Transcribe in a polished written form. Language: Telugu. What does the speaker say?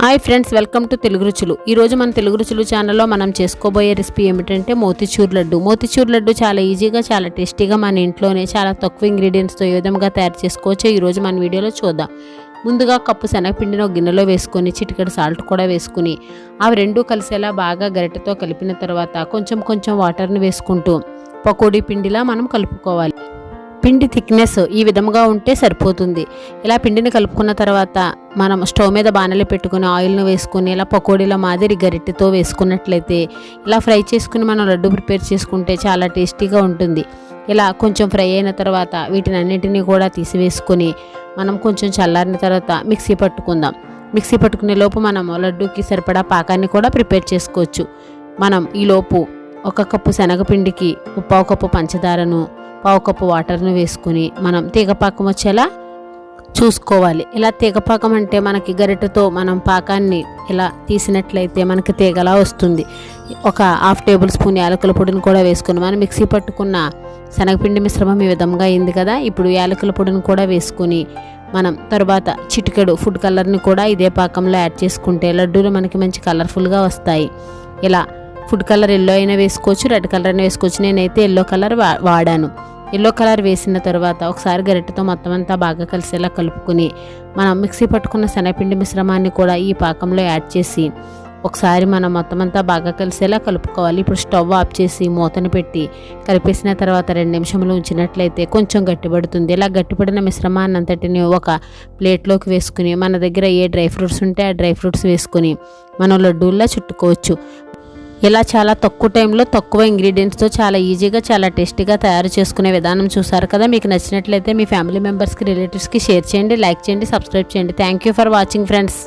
Hi friends, welcome to Telugu రుచులు. ఈరోజు మన తెలుగు రుచులు ఛానల్లో మనం చేసుకోబోయే రెసిపీ ఏమిటంటే మోతీచూర్ లడ్డు. మోతీచూర్ లడ్డు చాలా ఈజీగా, చాలా టేస్టీగా మన ఇంట్లోనే చాలా తక్కువ ఇంగ్రీడియంట్స్తో ఏ విధంగా తయారు చేసుకోవచ్చో ఈరోజు మన వీడియోలో చూద్దాం. ముందుగా కప్పు శనగపిండిని ఒక గిన్నెలో వేసుకొని చిటికెడు సాల్ట్ కూడా వేసుకుని అవి రెండూ కలిసేలా బాగా గరిటెతో కలిపిన తర్వాత కొంచెం వాటర్ని వేసుకుంటూ పకోడీ పిండిలా మనం కలుపుకోవాలి. పిండి థిక్నెస్ ఈ విధంగా ఉంటే సరిపోతుంది. ఇలా పిండిని కలుపుకున్న తర్వాత మనం స్టవ్ మీద బాణలి పెట్టుకుని ఆయిల్ను వేసుకుని ఇలా పకోడీల మాదిరి గరిటెతో వేసుకున్నట్లయితే ఇలా ఫ్రై చేసుకుని మనం లడ్డు ప్రిపేర్ చేసుకుంటే చాలా టేస్టీగా ఉంటుంది. ఇలా కొంచెం ఫ్రై అయిన తర్వాత వీటిని అన్నిటినీ కూడా తీసివేసుకుని మనం కొంచెం చల్లారిన తర్వాత మిక్సీ పట్టుకుందాం. మిక్సీ పట్టుకునే లోపు మనం లడ్డూకి సరిపడా పాకాన్ని కూడా ప్రిపేర్ చేసుకోవచ్చు. మనం ఈలోపు 1 కప్పు శనగపిండికి 1/4 కప్పు పంచదారను 1/4 కప్పు వాటర్ను వేసుకుని మనం తీగపాకం వచ్చేలా చూసుకోవాలి. ఇలా తీగపాకం అంటే మనకి గరిటెతో మనం పాకాన్ని ఇలా తీసినట్లయితే మనకి తీగలా వస్తుంది. 1/2 టేబుల్ స్పూన్ యాలకుల పొడిని కూడా వేసుకుని మనం మిక్సీ పట్టుకున్న శనగపిండి మిశ్రమం ఈ విధంగా అయింది కదా. ఇప్పుడు యాలకుల పొడిని కూడా వేసుకుని మనం తర్వాత చిటికెడు ఫుడ్ కలర్ని కూడా ఇదే పాకంలో యాడ్ చేసుకుంటే లడ్డూలు మనకి మంచి కలర్ఫుల్గా వస్తాయి. ఇలా ఫుడ్ కలర్ ఎల్లో అయినా వేసుకోవచ్చు, రెడ్ కలర్ అయినా వేసుకోవచ్చు. నేనైతే ఎల్లో కలర్ వాడాను. ఎల్లో కలర్ వేసిన తర్వాత ఒకసారి గరిటెతో మొత్తం అంతా బాగా కలిసేలా కలుపుకొని మనం మిక్సీ పట్టుకున్న శనగపిండి మిశ్రమాన్ని కూడా ఈ పాకంలో యాడ్ చేసి ఒకసారి మనం మొత్తం అంతా బాగా కలిసేలా కలుపుకోవాలి. ఇప్పుడు స్టవ్ ఆఫ్ చేసి మూతను పెట్టి కలిపేసిన తర్వాత 2 నిమిషాలు ఉంచినట్లయితే కొంచెం గట్టిపడుతుంది. ఇలా గట్టిపడిన మిశ్రమాన్ని అంతటిని ఒక ప్లేట్లోకి వేసుకుని మన దగ్గర ఏ డ్రై ఫ్రూట్స్ ఉంటే ఆ డ్రై ఫ్రూట్స్ వేసుకుని మనం లడ్డూల్లా చుట్టుకోవచ్చు. ఇలా చాలా తక్కువ టైంలో తక్కువ ఇంగ్రీడియంట్స్తో చాలా ఈజీగా, చాలా టేస్టీగా తయారు చేసుకునే విధానం చూసారు కదా. మీకు నచ్చినట్లయితే మీ ఫ్యామిలీ మెంబర్స్కి, రిలేటివ్స్కి షేర్ చేయండి, లైక్ చేయండి, సబ్స్క్రైబ్ చేయండి. Thank you for watching friends.